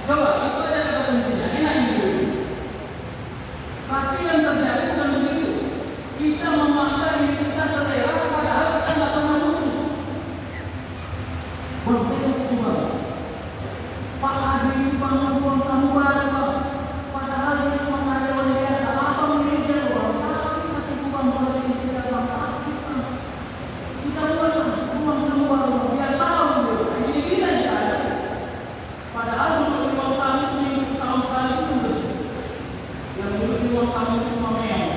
Coba itu ada kata kuncinya, enak ini. Tapi yang terjadi bukan begitu. Kita memaksa diri kita selera, padahal kita nggak pernah dulu. Berbeda cuma. Pak Adi itu bangun uang kamu berapa? Pak? Padahal dia cuma karyawan biasa. Apa mungkin dia uang? Tapi masih uang boleh istilah bangsa kita. Kita uang kamu berapa? Biar tahu dia. Ini kita yang ada. Padahal untuk uang kamu seminggu tahun sekali itu yang dulu uang kamu cuma meong.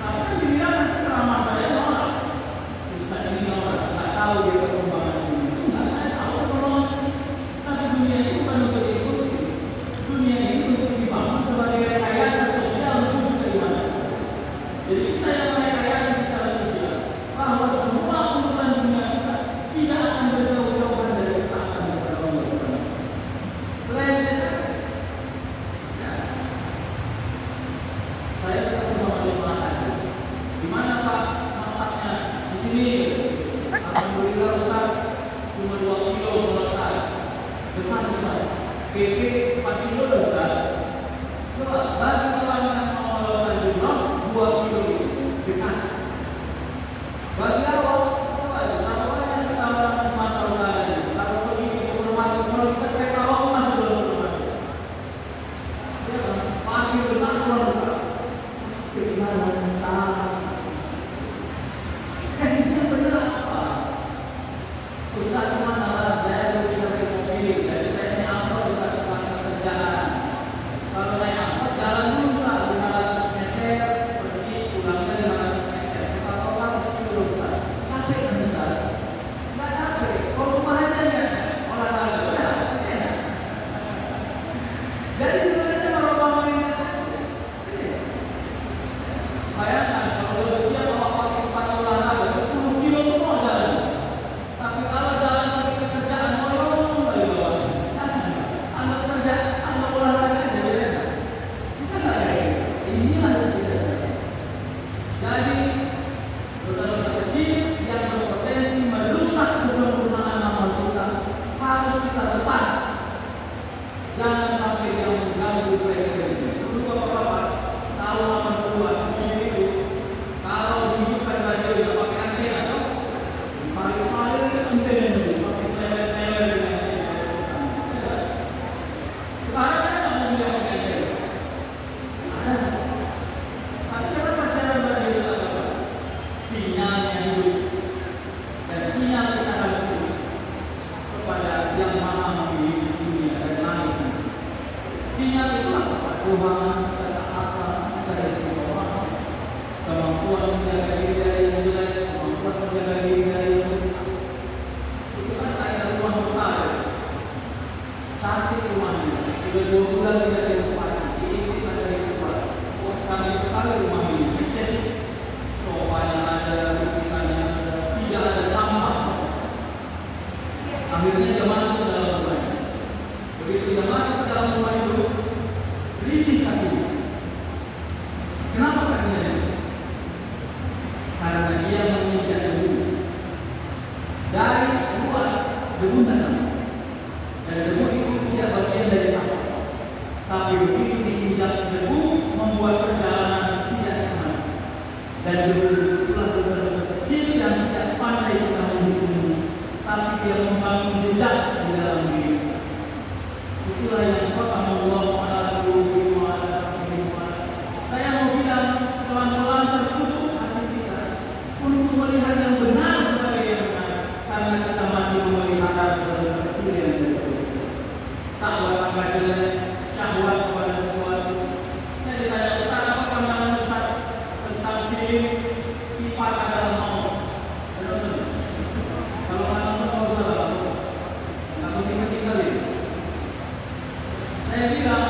Tapi dibilang ceramah saya nolak. Kita ini nolak, nggak tahu dia perkembangan dunia. Nggak tahu kalau tapi dunia itu bukan untuk evolusi. Dunia ini untuk dibangun sebagai rekayasa sosial menuju keimanan. Jadi kita yang merekayasa secara sosial bahwa semua urusan dunia kita tidak akan berjauh-jauhan dari ketaatan kepada Allah. Selain itu, saya ketemu sama jemaah tadi. Di mana Pak tempatnya? Di sini. Alhamdulillah Ustaz, cuma 2 kilo Ustaz. Depan Ustaz. PP 4 kilo Ustaz. Coba bagi orang yang mau melakukan jumlah 2 kilo itu dekat. Bagi awal, coba aja. Kalau banyak kita orang memantau tadi. Kalau pergi ke supermarket, kalau bisa kereta awal masuk dalam supermarket. Ya kan? Pagi benar keluar Ustaz. Keinginan yang benar apa? Ustaz kemana? Saya bisa pakai mobil. Jadi saya naik angkot Ustaz ke kerjaan. Kalau naik angkot jalan dulu Ustaz 500 meter pergi pulangnya 500 meter. Kalau pas 10 kilo Ustaz. Capek kan Ustaz? Nggak capek. Kalau rumah aja ya olahraga ya. Jadi sebenarnya kalau kamu ini bayangkan kalau usia bawa pakai sepatu olahraga 10 kilo itu mau jalan. Tapi kalau jalan pergi ke kerjaan molong dari bawah. Anda kerja, Anda olahraga jadi bisa saya. Inilah yang tidak. Jadi dosa-dosa kecil yang berpotensi merusak kesempurnaan amal kita harus kita lepas. Jangan sampai dia mengganggu frekuensi. Dulu bapak-bapak tahu amal keluar itu kalau dihidupkan radio tidak pakai antena atau paling antena dulu pakai teler dengan antena. Sekarang ada mobil yang pakai antena. Ada. Tapi kenapa saya radio itu apa? Sinyalnya hidup dan sinyal kita harus hidup kepada yang maha memiliki dunia dan langit. Sinyal itu apa? Tuhan, ketaatan, keistimewa, kemampuan menjaga diri dari yang jelek, kemampuan menjaga diri dari yang buruk. Itu kan kaidah rumah besar. Tapi rumahnya sudah 2 bulan tidak ditempati. Ini ada yang kuat. Oh, kami sekali rumah ini. Jadi sofanya ada, lukisannya ada, tidak ada sampah. Akhirnya dia masuk ke dalam rumah. Begitu dia masuk ke dalam rumah itu, risih kakinya. Kenapa kakinya? Karena dia menginjak debu. Dari luar debu tanam. Dan debu itu tidak bagian dari sampah. Tapi begitu diinjak debu membuat perjalanan tidak nyaman. Dan debu itulah dosa-dosa kecil yang tidak pandai kita menghitungnya. Tapi dia membangun jejak di dalam diri. Itulah yang pertama Allah saya mau bilang pelan-pelan tertutup hati kita untuk melihat yang benar sebagai yang benar karena kita masih memelihara dosa kecil yang tersebut. Sangka jelek, syahwat kepada sesuatu. Saya ditanya Ustaz, apa pandangan Ustaz tentang film Sifat Adalah Maut? Kalau nggak nonton mau salah, nggak penting tinggalin. Saya bilang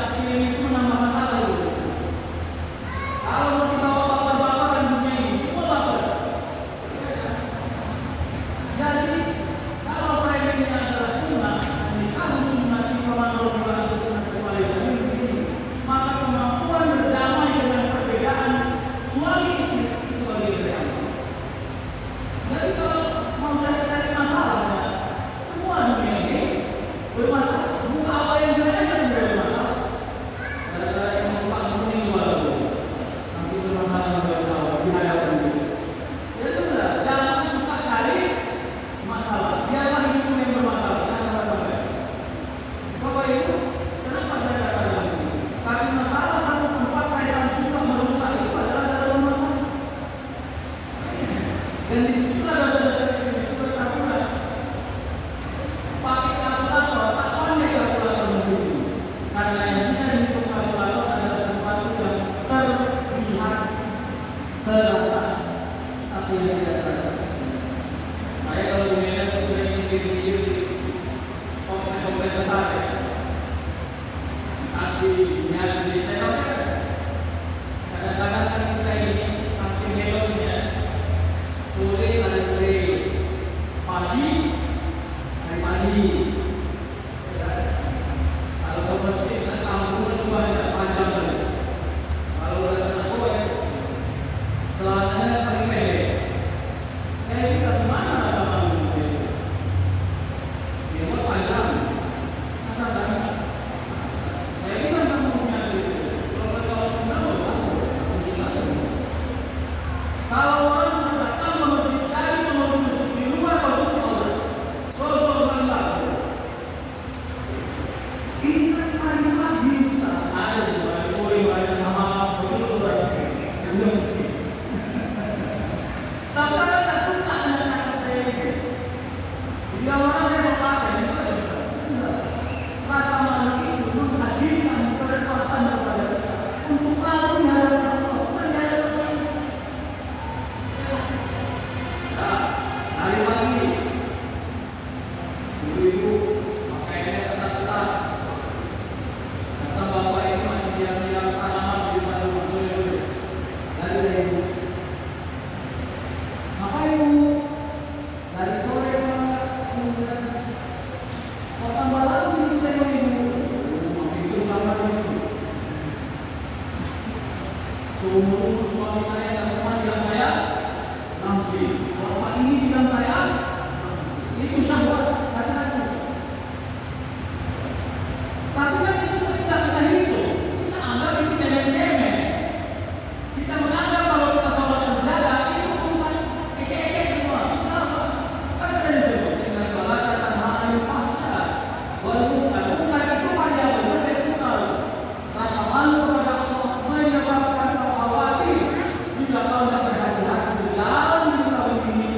hari pagi. Ya. Kalau ke masjid dan kampung itu banyak panjang kali. Kalau datang ke koes, celananya paling pendek. Kita gimana sama itu? Dia mau panjang, masa banyak. Saya kan sama punya itu. Kalau kalau orang sudah datang ke masjid cari pengurus masjid di luar kalau itu orang. Kalau orang ini kan pagi Ustaz. Ada di luar sore banyak nama betul berarti. Tapi orang tak suka dengan kata saya ini. Dia orang yang pakai itu ada. Rasa malu itu menghadirkan kesempatan kepada kita untuk lalu di hadapan Allah. Hari pagi, ibu-ibu pakaiannya ketat-ketat. Kata bapak ini masih siap-siap tanaman di depan rumah sore-sore. Lalu dari ibu, apa ibu? Dari sore kemudian mau tambah lagi sih tengok ibu. Makin itu kamar ibu. Seumur suami saya dan teman bilang saya langsung. Bapak ini bilang saya itu syahwat.